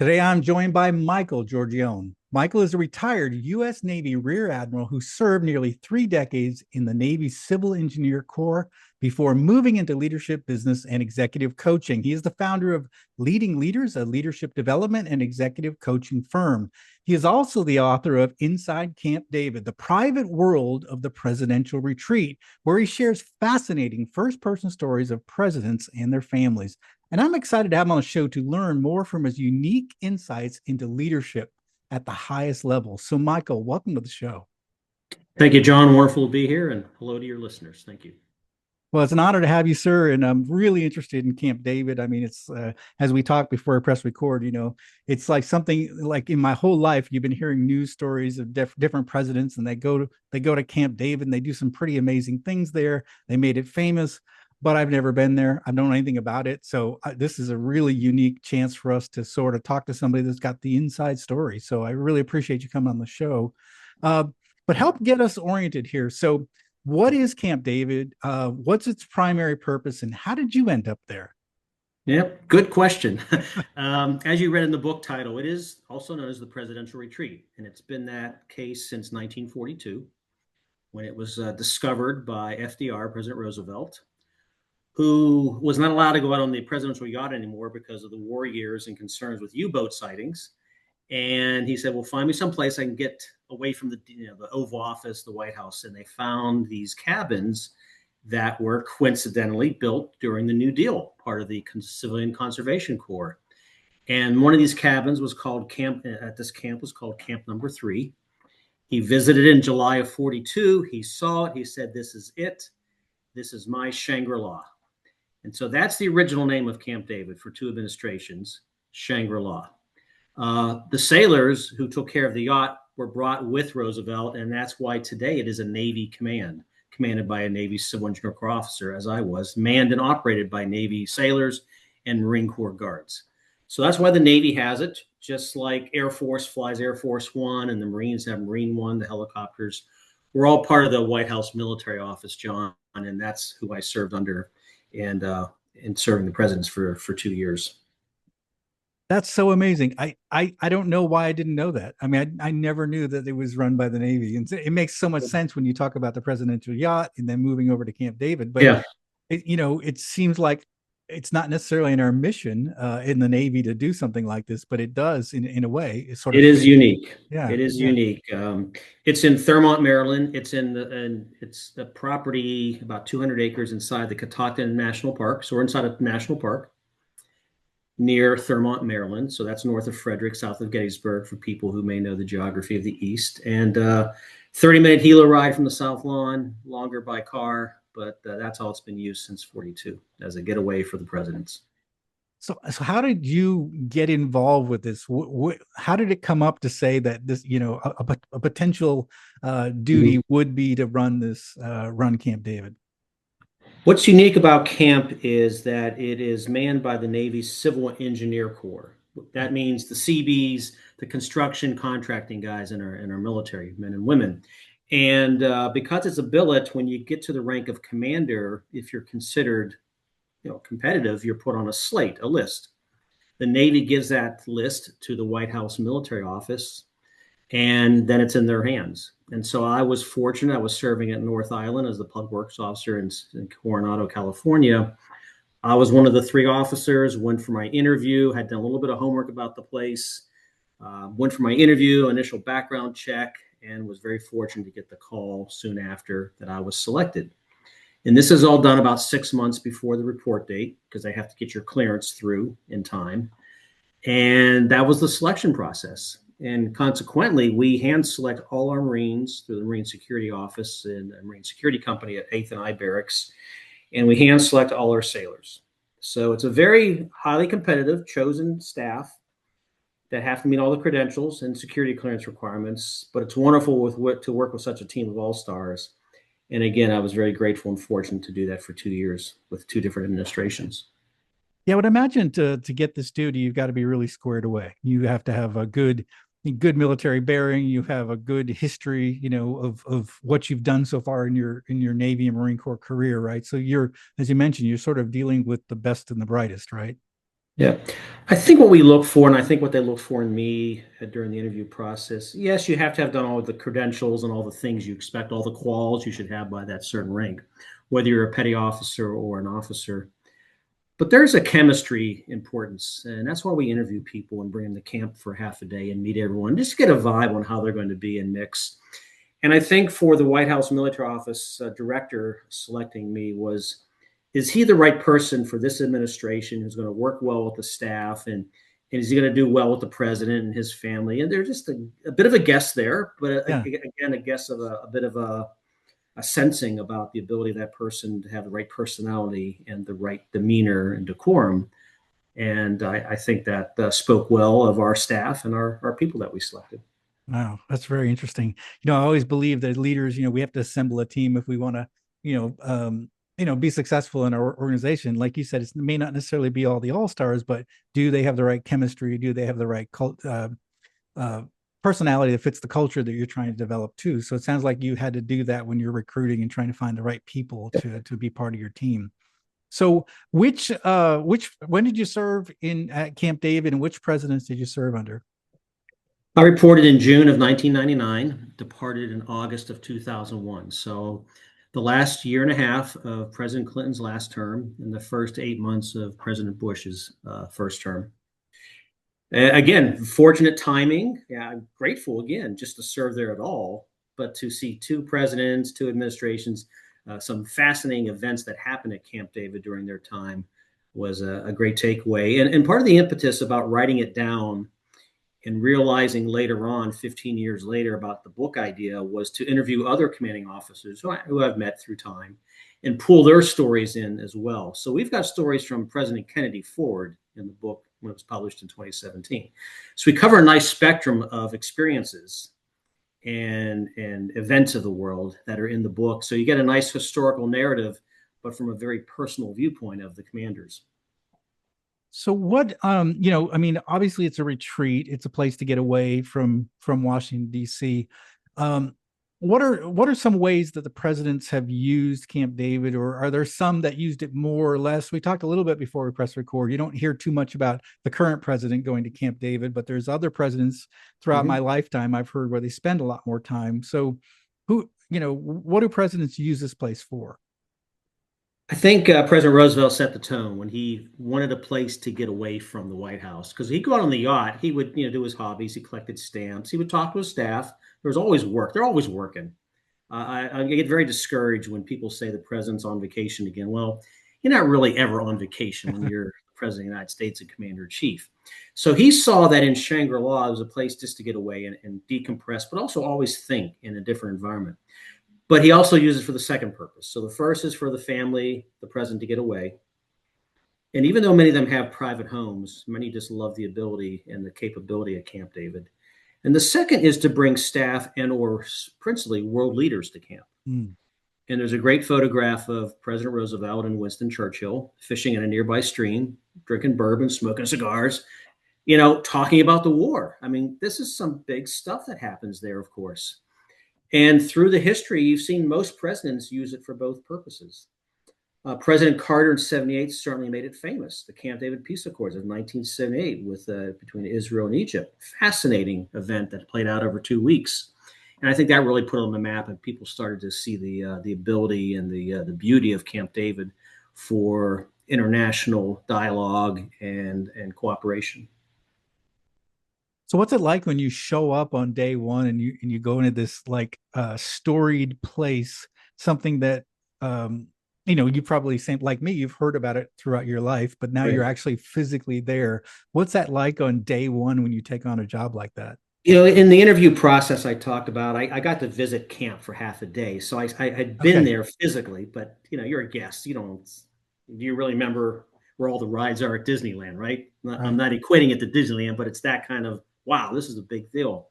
Today, I'm joined by Michael Giorgione. Michael is a retired U.S. Navy Rear Admiral who served nearly 3 decades in the Navy's Civil Engineer Corps before moving into leadership, business, and executive coaching. He is the founder of Leading Leaders, a leadership development and executive coaching firm. He is also the author of Inside Camp David, the private world of the presidential retreat, where he shares fascinating first person stories of presidents and their families. And I'm excited to have him on the show to learn more from his unique insights into leadership at the highest level. So, Michael, welcome to the show. Thank you, John. Wonderful to be here, and hello to your listeners. Thank you. Well, it's an honor to have you, sir. And I'm really interested in Camp David. I mean, it's as we talked before I press record, it's like something like in my whole life, you've been hearing news stories of different presidents, and they go to Camp David and they do some pretty amazing things there. They made it famous, but I've never been there. I don't know anything about it. So this is a really unique chance for us to sort of talk to somebody that's got the inside story. So I really appreciate you coming on the show. Uh, but help get us oriented here. So what is Camp David? What's its primary purpose, and how did you end up there? Yep, good question. As you read in the book title, it is also known as the Presidential Retreat, and it's been that case since 1942 when it was discovered by FDR, President Roosevelt, who was not allowed to go out on the presidential yacht anymore because of the war years and concerns with U-boat sightings. And he said, well, find me someplace I can get away from the Oval Office, the White House. And they found these cabins that were coincidentally built during the New Deal, part of the Civilian Conservation Corps. And one of these cabins was called Camp Number 3. He visited in July of 42. He saw it. He said, this is it. This is my Shangri-La. And so that's the original name of Camp David for 2 administrations, Shangri-La. The sailors who took care of the yacht were brought with Roosevelt, and that's why today it is a Navy command, commanded by a Navy Civil Engineer Corps officer, as I was, manned and operated by Navy sailors and Marine Corps guards. So that's why the Navy has it, just like Air Force flies Air Force One, and the Marines have Marine One, the helicopters. We're all part of the White House military office, John, and that's who I served under and serving the presidents for 2 years. That's so amazing. I don't know why I didn't know that. I mean, I never knew that it was run by the Navy, and it makes so much sense when you talk about the presidential yacht and then moving over to Camp David. But Yeah, it seems like it's not necessarily in our mission in the Navy to do something like this, but it does in a way. It sort of it is unique. yeah, It is yeah. unique. It's in Thurmont, Maryland. It's the property about 200 acres inside the Catoctin National Park. So we're inside a national park near Thurmont, Maryland. So that's north of Frederick, south of Gettysburg, for people who may know the geography of the East. And 30-minute helo ride from the South Lawn, longer by car, but that's how it's been used since 42 as a getaway for the presidents. So how did you get involved with this? How did it come up to say that this, a potential duty would be to run Camp David? What's unique about camp is that it is manned by the Navy's Civil Engineer Corps. That means the CBs, the construction contracting guys in our military, men and women. And because it's a billet, when you get to the rank of commander, if you're considered competitive, you're put on a slate, a list. The Navy gives that list to the White House military office, and then it's in their hands. And so I was fortunate. I was serving at North Island as the public works officer in Coronado, California. I was one of the 3 officers, went for my interview, had done a little bit of homework about the place, went for my interview, initial background check, and was very fortunate to get the call soon after that I was selected. And this is all done about 6 months before the report date because they have to get your clearance through in time. And that was the selection process. And consequently, we hand select all our Marines through the Marine Security Office and the Marine Security Company at 8th and I Barracks. And we hand select all our sailors. So it's a very highly competitive, chosen staff that have to meet all the credentials and security clearance requirements. But it's wonderful to work with such a team of all-stars. And again, I was very grateful and fortunate to do that for 2 years with 2 different administrations. Yeah, I would imagine to get this duty, you've got to be really squared away. You have to have a good military bearing. You have a good history, of what you've done so far in your Navy and Marine Corps career, right? So you're, as you mentioned, you're sort of dealing with the best and the brightest, right? Yeah. I think what we look for, and I think what they look for in me during the interview process, yes, you have to have done all the credentials and all the things you expect, all the quals you should have by that certain rank, whether you're a petty officer or an officer. But there's a chemistry importance, and that's why we interview people and bring them to camp for half a day and meet everyone, just to get a vibe on how they're going to be and mix. And I think for the White House Military Office director selecting me was, is he the right person for this administration who's going to work well with the staff, and is he going to do well with the president and his family? And there's just a bit of a guess there, but Yeah. again, a guess of a bit of a sensing about the ability of that person to have the right personality and the right demeanor and decorum. And I think that spoke well of our staff and our people that we selected. Wow, that's very interesting. I always believe that leaders, we have to assemble a team if we want to, you know, um, be successful in our organization. Like you said, it may not necessarily be all the all stars, but do they have the right chemistry? Do they have the right uh, personality that fits the culture that you're trying to develop too? So it sounds like you had to do that when you're recruiting and trying to find the right people to be part of your team. So which when did you serve in at Camp David, and which presidents did you serve under? I reported in June of 1999, departed in August of 2001. So the last year and a half of President Clinton's last term and the first 8 months of President Bush's first term. Again, fortunate timing. Yeah, I'm grateful again just to serve there at all, but to see two presidents, two administrations, some fascinating events that happened at Camp David during their time was a great takeaway. And part of the impetus about writing it down and realizing later on, 15 years later, about the book idea was to interview other commanding officers who I've met through time and pull their stories in as well. So we've got stories from President Kennedy forward in the book when it was published in 2017. So we cover a nice spectrum of experiences and events of the world that are in the book. So you get a nice historical narrative, but from a very personal viewpoint of the commanders. So what I mean, obviously it's a retreat, it's a place to get away from Washington D.C. Um what are some ways that the presidents have used Camp David, or are there some that used it more or less? We talked a little bit before we press record. You don't hear too much about the current president going to Camp David, but there's other presidents throughout my Mm-hmm. lifetime I've heard where they spend a lot more time. So what do presidents use this place for? I think President Roosevelt set the tone when he wanted a place to get away from the White House because he'd go out on the yacht. He would, do his hobbies. He collected stamps. He would talk to his staff. There was always work. They're always working. I get very discouraged when people say the president's on vacation again. Well, you're not really ever on vacation when you're president of the United States and commander in chief. So he saw that in Shangri-La, it was a place just to get away and decompress, but also always think in a different environment. But he also uses it for the second purpose. So the first is for the family, the president to get away. And even though many of them have private homes, many just love the ability and the capability of Camp David. And the second is to bring staff and or principally world leaders to camp. Mm. And there's a great photograph of President Roosevelt and Winston Churchill fishing in a nearby stream, drinking bourbon, smoking cigars, talking about the war. I mean, this is some big stuff that happens there, of course. And through the history, you've seen most presidents use it for both purposes. President Carter in '78 certainly made it famous. The Camp David Peace Accords of 1978 with between Israel and Egypt, fascinating event that played out over 2 weeks, and I think that really put it on the map, and people started to see the ability and the beauty of Camp David for international dialogue and cooperation. So what's it like when you show up on day one and you go into this like storied place, something that you probably same like me, you've heard about it throughout your life, but now you're Right. actually physically there. What's that like on day one when you take on a job like that? In the interview process I talked about, I got to visit camp for half a day. So I had been Okay. there physically, but you're a guest. Do you really remember where all the rides are at Disneyland, right? I'm Right. not equating it to Disneyland, but it's that kind of, wow, this is a big deal.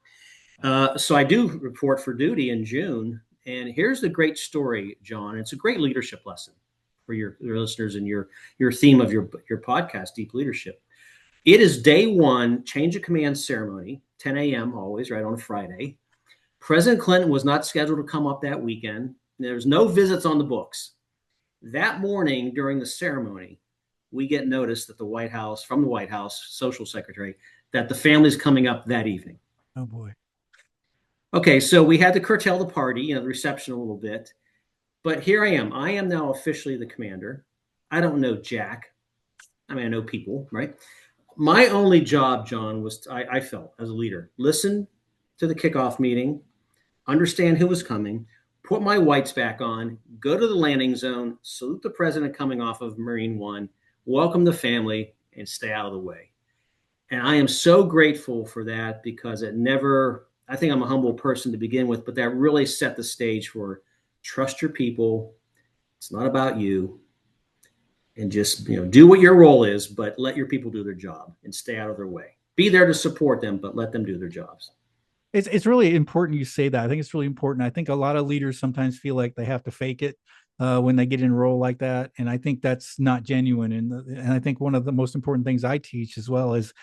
So I do report for duty in June. And here's the great story, John. It's a great leadership lesson for your listeners and your theme of your podcast, Deep Leadership. It is day one, change of command ceremony, 10 a.m. always, right on a Friday. President Clinton was not scheduled to come up that weekend. There's no visits on the books. That morning during the ceremony, we get notice that from the White House social secretary, that the family's coming up that evening. Oh boy. Okay, so we had to curtail the party, the reception a little bit. But here I am. I am now officially the commander. I don't know Jack. I mean, I know people, right? My only job, John, was I felt as a leader, listen to the kickoff meeting, understand who was coming, put my whites back on, go to the landing zone, salute the president coming off of Marine One, welcome the family, and stay out of the way. And I am so grateful for that because I think I'm a humble person to begin with, but that really set the stage for trust your people. It's not about you. And just, do what your role is, but let your people do their job and stay out of their way. Be there to support them, but let them do their jobs. It's really important you say that. I think it's really important. I think a lot of leaders sometimes feel like they have to fake it when they get in a role like that, and I think that's not genuine. And I think one of the most important things I teach as well is,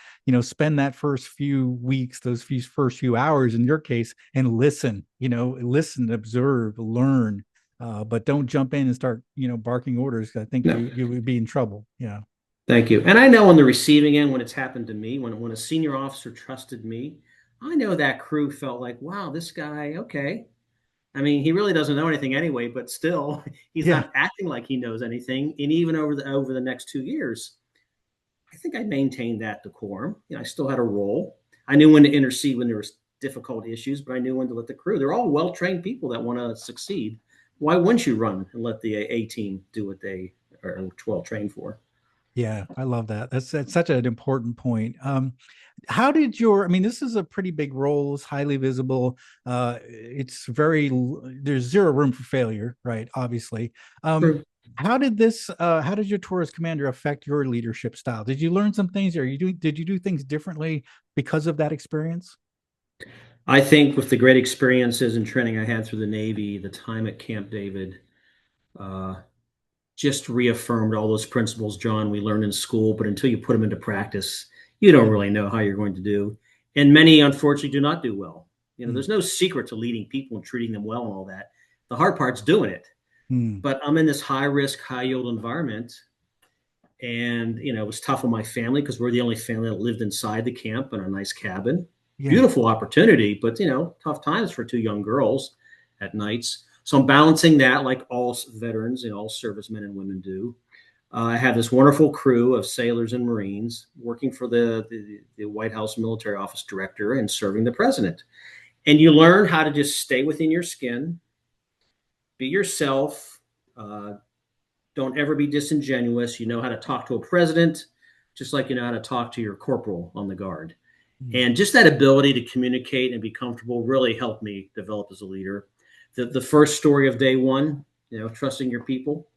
spend that first few weeks, first few hours in your case, and listen. Listen, observe, learn, but don't jump in and start, barking orders. I think No, you would be in trouble. Yeah. thank you. And I know on the receiving end, when it's happened to me, when a senior officer trusted me, I know that crew felt like, wow, this guy, okay. I mean, he really doesn't know anything anyway, but still, he's Yeah. not acting like he knows anything. And even over the next 2 years, I think I maintained that decorum. I still had a role. I knew when to intercede when there was difficult issues, but I knew when to let the crew. They're all well-trained people that want to succeed. Why wouldn't you run and let the A team do what they are well trained for? Yeah, I love that. That's such an important point. How did I mean, this is a pretty big role, it's highly visible. There's zero room for failure, right? Obviously. True. How did your tour as commander affect your leadership style? Did you learn some things, or did you do things differently because of that experience? I think with the great experiences and training I had through the Navy, the time at Camp David, uh, just reaffirmed all those principles, John, we learned in school, but until you put them into practice, you don't really know how you're going to do. And many, unfortunately, do not do well. Mm, There's no secret to leading people and treating them well and all that. The hard part's doing it. mm, But I'm in this high risk, high yield environment. And, it was tough on my family because we're the only family that lived inside the camp in a nice cabin. yeah, Beautiful opportunity, but, tough times for two young girls at nights. So I'm balancing that like all veterans and all servicemen and women do. I have this wonderful crew of sailors and Marines working for the White House military office director and serving the president. And you learn how to just stay within your skin, be yourself, don't ever be disingenuous. You know how to talk to a president, just like you know how to talk to your corporal on the guard. mm, And just that ability to communicate and be comfortable really helped me develop as a leader. The first story of day one, trusting your people,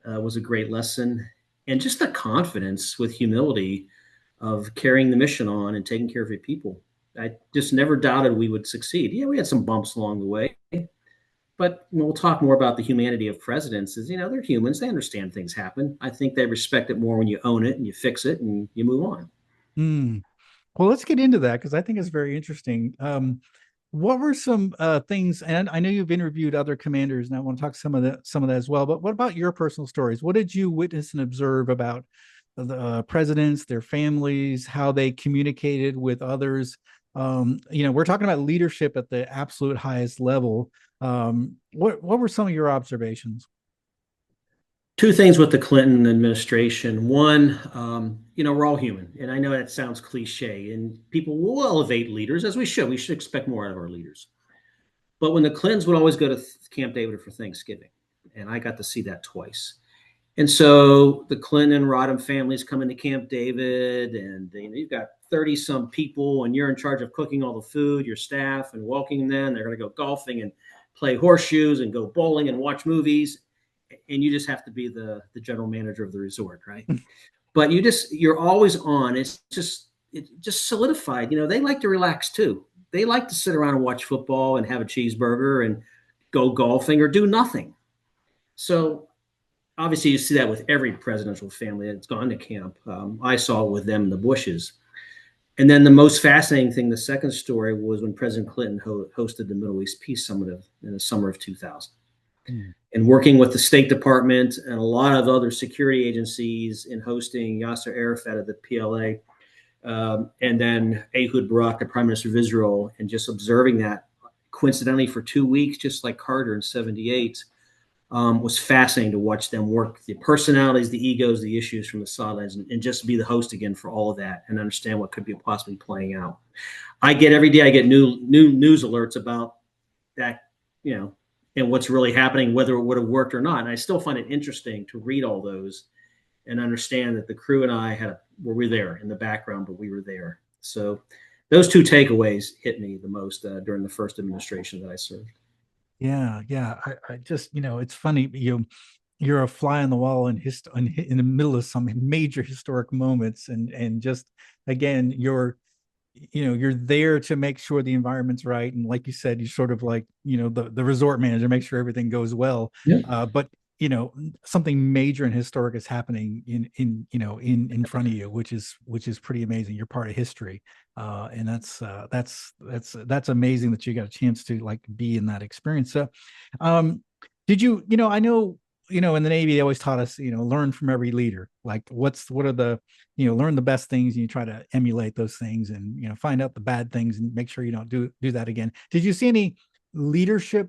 was a great lesson. And just the confidence with humility of carrying the mission on and taking care of your people. I just never doubted we would succeed. Yeah, we had some bumps along the way, but we'll talk more about the humanity of presidents. They're humans. They understand things happen. I think they respect it more when you own it and you fix it and you move on. mm. Well, let's get into that because I think it's very interesting. What were some things? And I know you've interviewed other commanders, and I want to talk some of that as well. But what about your personal stories? What did you witness and observe about the presidents, their families, how they communicated with others? We're talking about leadership at the absolute highest level. What were some of your observations? Two things with the Clinton administration. One, we're all human. And I know that sounds cliche, and people will elevate leaders as we should. We should expect more out of our leaders. But when the Clintons would always go to Camp David for Thanksgiving, and I got to see that twice. And so the Clinton and Rodham families come into Camp David, and you've got 30 some people, and you're in charge of cooking all the food, your staff, and welcoming them. They're going to go golfing and play horseshoes and go bowling and watch movies. And you just have to be the general manager of the resort, right? But you're always on. It just solidified. They like to relax too. They like to sit around and watch football and have a cheeseburger and go golfing or do nothing. So obviously, you see that with every presidential family that's gone to camp. I saw it with them in the Bushes. And then the most fascinating thing, the second story, was when President Clinton hosted the Middle East Peace Summit in the summer of 2000. Mm. and working with the State Department and a lot of other security agencies in hosting Yasser Arafat of the PLA, and then Ehud Barak, the Prime Minister of Israel, and just observing that coincidentally for 2 weeks, just like Carter in '78, was fascinating to watch them work the personalities, the egos, the issues from the sidelines, and just be the host again for all of that and understand what could be possibly playing out. I get every day, I get new news alerts about that, and what's really happening, whether it would have worked or not. And I still find it interesting to read all those and understand that the crew and I were we there in the background, but we were there. So those two takeaways hit me the most during the first administration that I served. Yeah, yeah. I just, it's funny. You're a fly on the wall in the middle of some major historic moments, and just again, you're there to make sure the environment's right, and like you said, you're sort of like the resort manager, make sure everything goes well. Yeah. But something major and historic is happening in front of you, which is pretty amazing. You're part of history, and that's amazing that you got a chance to like be in that experience. So did I know in the Navy they always taught us learn from every leader. Like what are the learn the best things, and you try to emulate those things, and find out the bad things and make sure you don't do that again. Did you see any leadership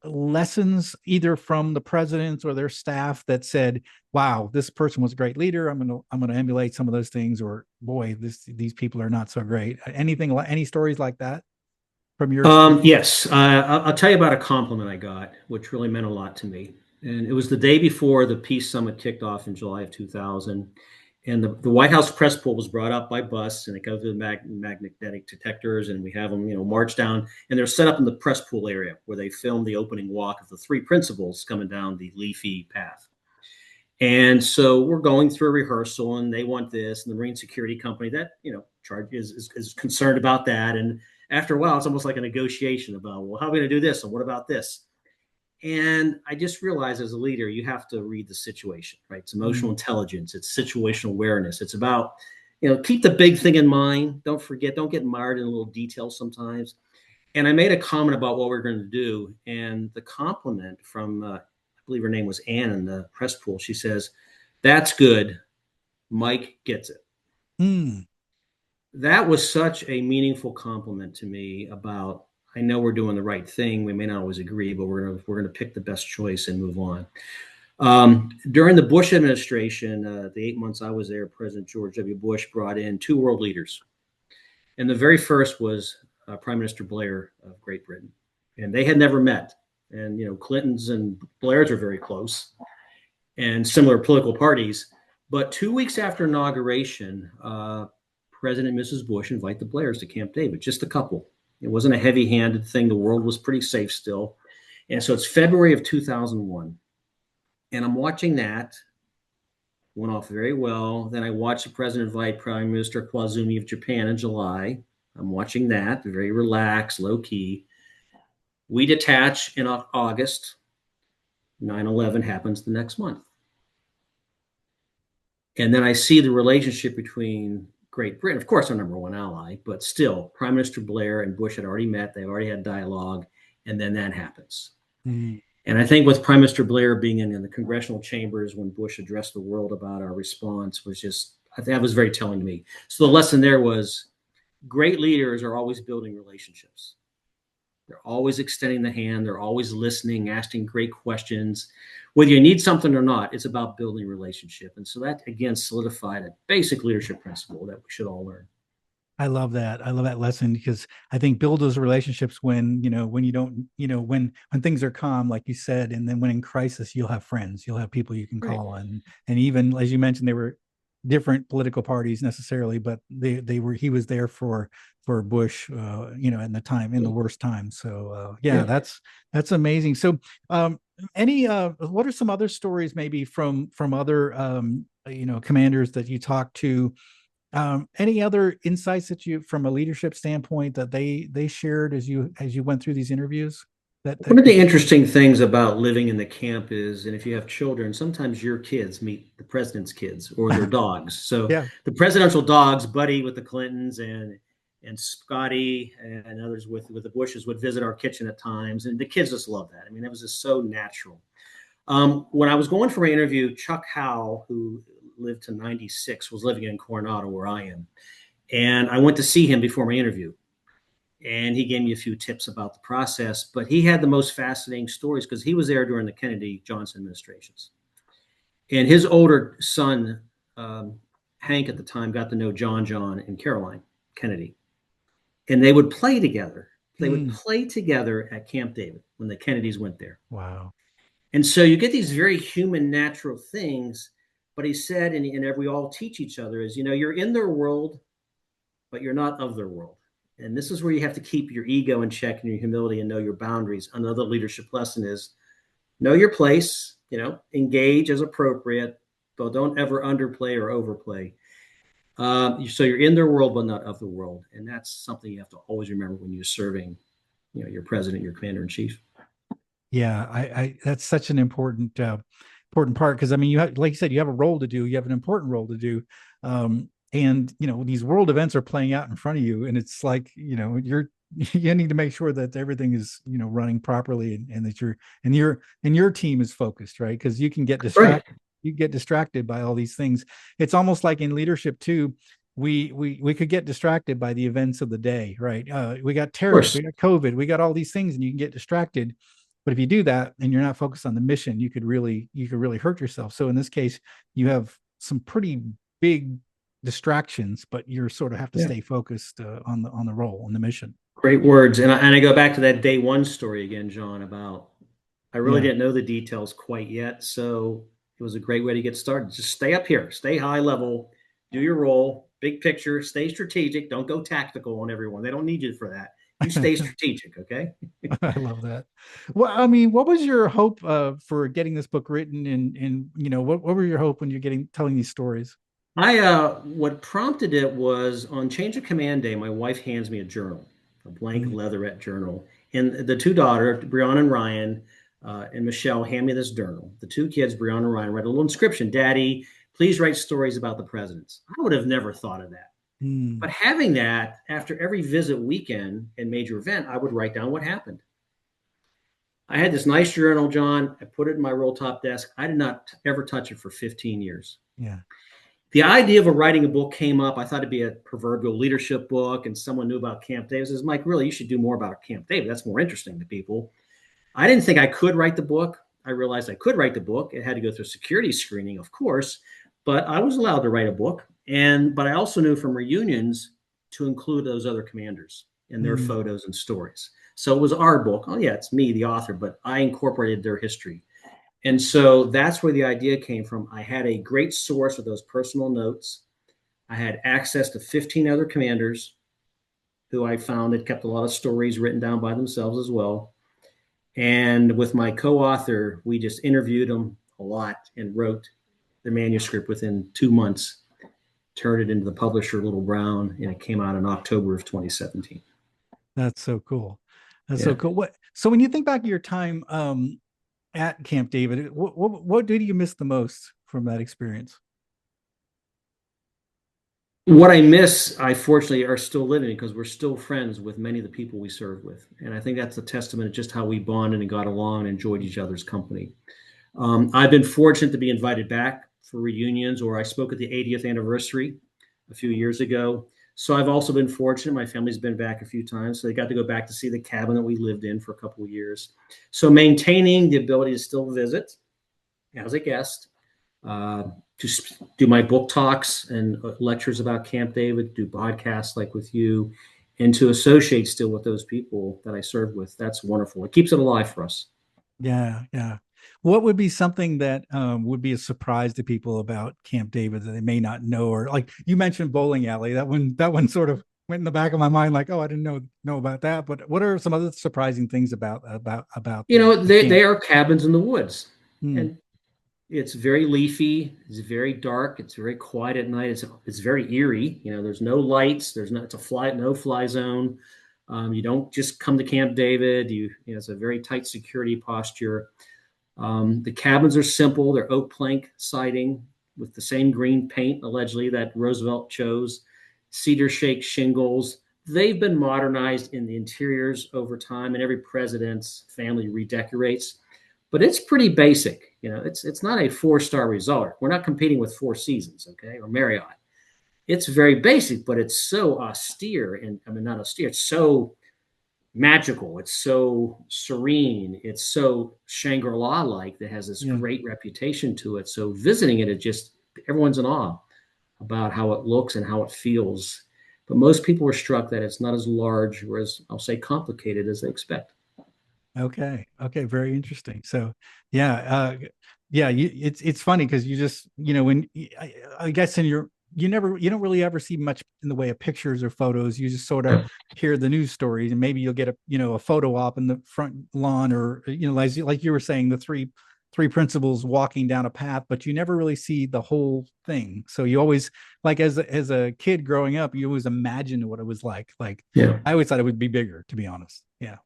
lessons either from the presidents or their staff that said, wow, this person was a great leader, I'm gonna emulate some of those things, or boy, these people are not so great? Any stories like that from your experience? Yes, I'll tell you about a compliment I got, which really meant a lot to me. And it was the day before the Peace Summit kicked off in July of 2000. And the White House press pool was brought up by bus, and they go through the magnetic detectors, and we have them, march down. And they're set up in the press pool area where they filmed the opening walk of the three principals coming down the leafy path. And so we're going through a rehearsal, and they want this, and the Marine Security Company that charge is concerned about that. And after a while, it's almost like a negotiation about, well, how are we going to do this, and what about this? And I just realized as a leader, you have to read the situation, right? It's emotional intelligence, it's situational awareness. It's about, keep the big thing in mind. Don't forget, don't get mired in little details sometimes. And I made a comment about what we're going to do. And the compliment from, I believe her name was Ann in the press pool, she says, "That's good. Mike gets it." Mm. That was such a meaningful compliment to me about, I know we're doing the right thing. We may not always agree, but we're gonna pick the best choice and move on. During the Bush administration, the 8 months I was there, President George W. Bush brought in two world leaders, and the very first was Prime Minister Blair of Great Britain, and they had never met. And Clinton's and Blair's are very close, and similar political parties. But 2 weeks after inauguration, President and Mrs. Bush invite the Blairs to Camp David, just a couple. It wasn't a heavy-handed thing. The world was pretty safe still. And so it's February of 2001. And I'm watching that. Went off very well. Then I watched the president invite Prime Minister Koizumi of Japan in July. I'm watching that, very relaxed, low-key. We detach in August. 9/11 happens the next month. And then I see the relationship between Great Britain, of course, our number one ally, but still, Prime Minister Blair and Bush had already met. They already had dialogue, and then that happens. Mm. And I think with Prime Minister Blair being in the congressional chambers when Bush addressed the world about our response was just, I think that was very telling to me. So the lesson there was great leaders are always building relationships. They're always extending the hand. They're always listening, asking great questions. Whether you need something or not, it's about building a relationship. And so that, again, solidified a basic leadership principle that we should all learn. I love that. I love that lesson because I think build those relationships when you don't, when things are calm, like you said, and then when in crisis, you'll have friends, you'll have people you can Right. call on. And even as you mentioned, they were different political parties necessarily, but he was there for Bush, in the worst time. So yeah, Yeah. that's amazing. So any what are some other stories maybe from other commanders that you talked to? Any other insights that you, from a leadership standpoint, that they shared as you went through these interviews? One That of could. the interesting things about living in the camp is, and if you have children, sometimes your kids meet the president's kids or their dogs. So Yeah. the presidential dogs buddy with the Clintons, and and Scotty and others with the Bushes would visit our kitchen at times, and the kids just loved that. I mean, it was just so natural. When I was going for my interview, Chuck Howell, who lived to 96, was living in Coronado, where I am, and I went to see him before my interview, and he gave me a few tips about the process. But he had the most fascinating stories because he was there during the Kennedy Johnson administrations, and his older son, Hank, at the time, got to know John and Caroline Kennedy, and they would play together. They would play together at Camp David when the Kennedys went there. Wow. And so you get these very human, natural things. But he said, and we all teach each other, is, you're in their world, but you're not of their world. And this is where you have to keep your ego in check and your humility and know your boundaries. Another leadership lesson is know your place, engage as appropriate, but don't ever underplay or overplay. So you're in their world, but not of the world. And that's something you have to always remember when you're serving, your president, your commander in chief. Yeah, I that's such an important part, because I mean, you have, like you said, you have a role to do. You have an important role to do, and these world events are playing out in front of you, and it's like you need to make sure that everything is running properly, and that your team is focused, right? Because you can get distracted. Right. You get distracted by all these things. It's almost like in leadership too. We could get distracted by the events of the day, right? We got terrorists, we got COVID, we got all these things, and you can get distracted. But if you do that and you're not focused on the mission, you could really hurt yourself. So in this case, you have some pretty big distractions, but you sort of have to stay focused on the role, on the mission. Great words. And I go back to that day one story again, John, about I really didn't know the details quite yet. So it was a great way to get started. Just stay up here, stay high level, do your role, big picture, stay strategic. Don't go tactical on everyone. They don't need you for that. You stay strategic, okay? I love that. Well, I mean, what was your hope for getting this book written? And what were your hope when you're telling these stories? What prompted it was on Change of Command Day, my wife hands me a journal, a blank leatherette journal. And the two daughters, Brianna and Ryan, and Michelle, hand me this journal. The two kids, Brianna and Ryan, read a little inscription: "Daddy, please write stories about the presidents." I would have never thought of that. But having that, after every visit, weekend, and major event, I would write down what happened. I had this nice journal, John. I put it in my roll top desk. I did not ever touch it for 15 years. Yeah. The idea of writing a book came up. I thought it'd be a proverbial leadership book, and someone knew about Camp David. Says, "Mike, really, you should do more about Camp David. That's more interesting to people." I didn't think I could write the book. I realized I could write the book. It had to go through security screening, of course, but I was allowed to write a book. But I also knew from reunions to include those other commanders and their photos and stories. So it was our book. Oh yeah, it's me, the author, but I incorporated their history. And so that's where the idea came from. I had a great source of those personal notes. I had access to 15 other commanders who I found had kept a lot of stories written down by themselves as well. And with my co-author, we just interviewed them a lot and wrote the manuscript within 2 months, turned it into the publisher, Little Brown, and it came out in October of 2017. That's so cool. That's so cool. So when you think back to your time at Camp David, what did you miss the most from that experience? What I miss, I fortunately are still living, because we're still friends with many of the people we served with. And I think that's a testament to just how we bonded and got along and enjoyed each other's company. I've been fortunate to be invited back for reunions, or I spoke at the 80th anniversary a few years ago. So I've also been fortunate. My family's been back a few times. So they got to go back to see the cabin that we lived in for a couple of years. So maintaining the ability to still visit as a guest, to do my book talks and lectures about Camp David, do podcasts like with you, and to associate still with those people that I served with. That's wonderful. It keeps it alive for us. Yeah, yeah. What would be something that would be a surprise to people about Camp David that they may not know? Or like you mentioned bowling alley, that one sort of went in the back of my mind, like, oh, I didn't know about that. But what are some other surprising things about they are cabins in the woods, and it's very leafy, it's very dark, it's very quiet at night, it's very eerie. There's no lights, it's a no fly zone. You don't just come to Camp David. It's a very tight security posture. The cabins are simple. They're oak plank siding with the same green paint, allegedly, that Roosevelt chose, cedar shake shingles. They've been modernized in the interiors over time, and every president's family redecorates. But it's pretty basic. It's not a 4-star resort. We're not competing with Four Seasons, okay, or Marriott. It's very basic, but it's so austere, and I mean not austere. It's so magical. It's so serene. It's so Shangri-La like that has this Yeah. great reputation to it. So visiting it, everyone's in awe about how it looks and how it feels. But most people were struck that it's not as large or as, I'll say, complicated as they expect. Okay. Okay. Very interesting. So, yeah, yeah. It's funny because you just, when I guess you don't really ever see much in the way of pictures or photos. You just sort of hear the news stories, and maybe you'll get a photo op in the front lawn, or like you were saying, the three principals walking down a path, but you never really see the whole thing. So you always, like, as a kid growing up, you always imagined what it was like. Like, Yeah, I always thought it would be bigger, to be honest. Yeah.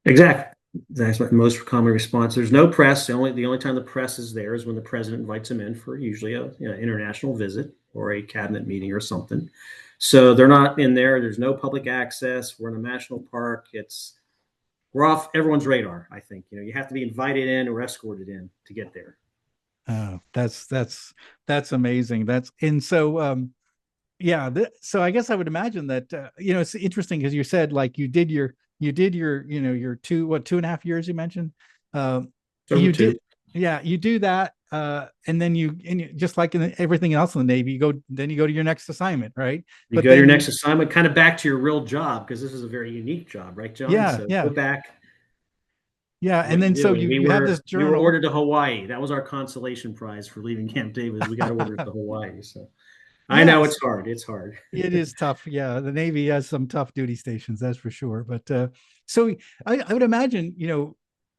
exactly. That's what the most common response. There's no press. The only time the press is there is when the president invites them in for usually a international visit or a cabinet meeting or something. So they're not in there. There's no public access. We're in a national park. We're off everyone's radar. I think you have to be invited in or escorted in to get there. Oh, that's amazing. And so yeah, so I guess I would imagine that it's interesting because you said, like, you did your your 2.5 years you mentioned. Over You two. did, yeah, you do that, and then just like in everything else in the Navy, you go to your next assignment, right? You But go to your then next assignment, kind of back to your real job, because this is a very unique job, right, John? yeah, So go yeah, back yeah, to and what you then so do. And you we you have were this we were journal. ordered to Hawaii. That was our consolation prize for leaving Camp David. We got ordered to Hawaii. So I know Yes, it's hard. It's hard. it is tough. Yeah, the Navy has some tough duty stations, that's for sure. But so I would imagine,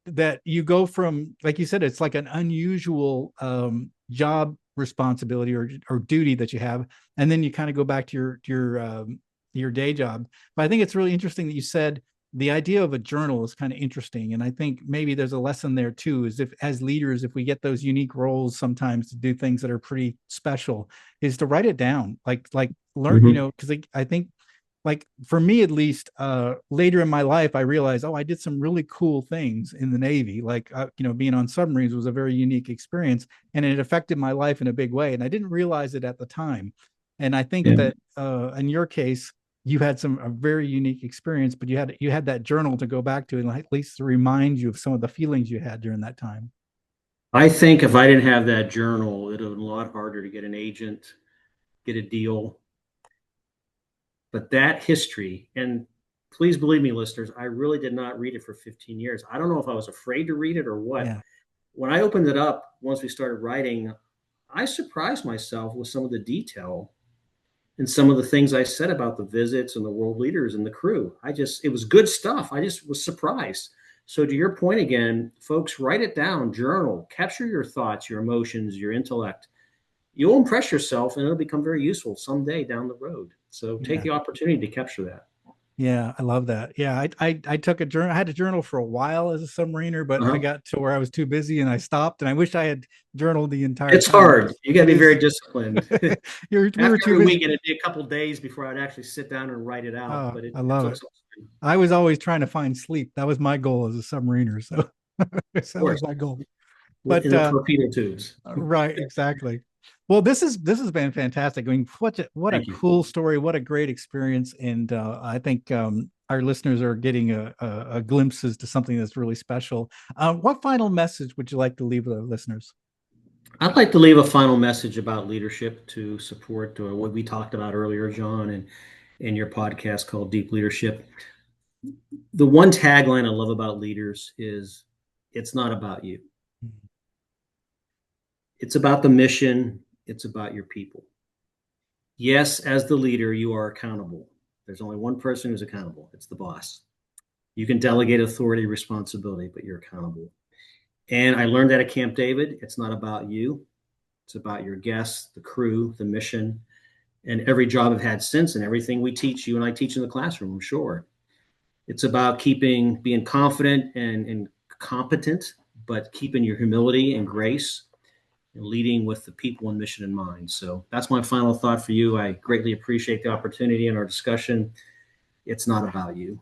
that you go from, like you said, it's like an unusual job responsibility or duty that you have, and then you kind of go back to your day job. But I think it's really interesting that you said the idea of a journal is kind of interesting, and I think maybe there's a lesson there too. Is if as leaders, if we get those unique roles sometimes to do things that are pretty special, is to write it down, like learn, Mhm. because I think, like, for me at least, later in my life I realized, oh, I did some really cool things in the Navy, like, being on submarines was a very unique experience, and it affected my life in a big way, and I didn't realize it at the time. And I think Yeah. that in your case, you had a very unique experience, but you had that journal to go back to, and at least to remind you of some of the feelings you had during that time. I think if I didn't have that journal, it would have been a lot harder to get an agent, get a deal. But that history, and please believe me, listeners, I really did not read it for 15 years. I don't know if I was afraid to read it or what. Yeah. When I opened it up, once we started writing, I surprised myself with some of the detail and some of the things I said about the visits and the world leaders and the crew. It was good stuff. I just was surprised. So, to your point again, folks, write it down, journal, capture your thoughts, your emotions, your intellect. You'll impress yourself and it'll become very useful someday down the road. So, take Yeah. the opportunity to capture that. Yeah, I love that. Yeah, I took a journal. I had a journal for a while as a submariner, but I Uh-huh. got to where I was too busy and I stopped. And I wish I had journaled the entire It's time. hard. You got to It be very is. disciplined. We were After too every busy. week, it'd be a couple of days before I'd actually sit down and write it out. Oh, But I it love took it. some time. I was always trying to find sleep. That was my goal as a submariner. So, Of that course, was my goal. in But the torpedo tubes. right, exactly. Well, this has been fantastic. I mean, what a Thank you. cool story, what a great experience, and I think our listeners are getting a glimpses to something that's really special. What final message would you like to leave with our listeners? I'd like to leave a final message about leadership to support what we talked about earlier, John, and in your podcast called Deep Leadership. The one tagline I love about leaders is it's not about you. It's about the mission. It's about your people. Yes, as the leader, you are accountable. There's only one person who's accountable. It's the boss. You can delegate authority, responsibility, but you're accountable. And I learned that at Camp David. It's not about you. It's about your guests, the crew, the mission, and every job I've had since, and everything we teach, you and I teach in the classroom, I'm sure. It's about being confident and competent, but keeping your humility and grace and leading with the people and mission in mind. So that's my final thought for you. I greatly appreciate the opportunity in our discussion. It's not about you.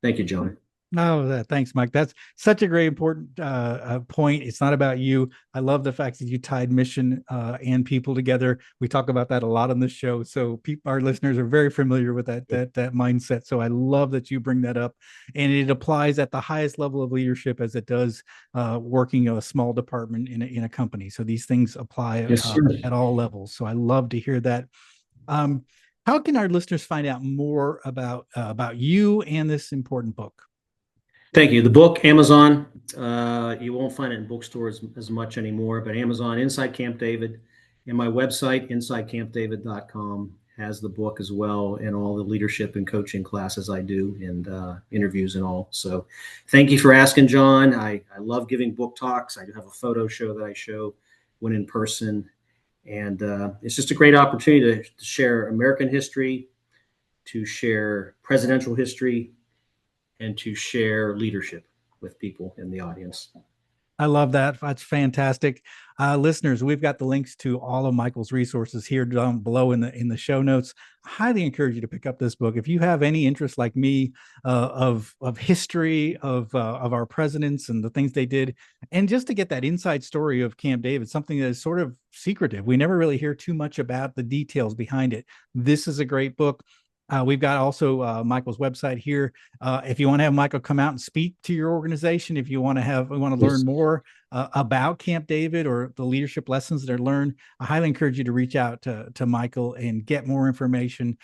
Thank you, Joey. No, thanks, Mike. That's such a great important point. It's not about you. I love the fact that you tied mission and people together. We talk about that a lot on this show, so our listeners are very familiar with that mindset. So I love that you bring that up, and it applies at the highest level of leadership as it does working a small department in a company. So these things apply Yes, at all levels. So I love to hear that. How can our listeners find out more about you and this important book? thank you. The book, Amazon, you won't find it in bookstores as much anymore, but Amazon, Inside Camp David, and my website, insidecampdavid.com, has the book as well, and all the leadership and coaching classes I do, and interviews and all. So thank you for asking, John. I love giving book talks. I do have a photo show that I show when in person. And it's just a great opportunity to share American history, to share presidential history, and to share leadership with people in the audience. I love that. That's fantastic. Listeners, we've got the links to all of Michael's resources here down below in the show notes. I highly encourage you to pick up this book. If you have any interest like me of history of our presidents and the things they did, and just to get that inside story of Camp David, something that is sort of secretive. We never really hear too much about the details behind it. This is a great book. We've got also Michael's website here. If you want to have Michael come out and speak to your organization, if you want to learn more about Camp David or the leadership lessons that are learned, I highly encourage you to reach out to Michael and get more information.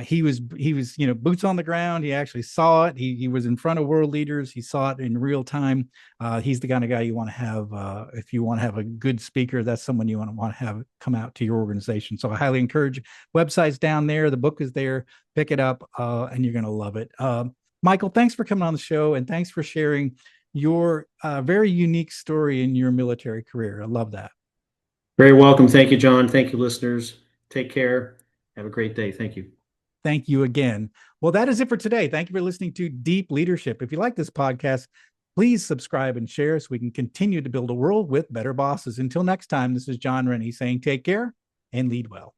He was boots on the ground. He actually saw it. He was in front of world leaders. He saw it in real time. He's the kind of guy you want to have if you want to have a good speaker. That's someone you want to have come out to your organization. So I highly encourage. Website's down there. The book is there. Pick it up, and you're going to love it. Michael, thanks for coming on the show, and thanks for sharing your very unique story in your military career. I love that. Very welcome. Thank you, John. Thank you, listeners. Take care. Have a great day. Thank you. Thank you again. Well, that is it for today. Thank you for listening to Deep Leadership. If you like this podcast, please subscribe and share so we can continue to build a world with better bosses. Until next time, this is John Rennie saying take care and lead well.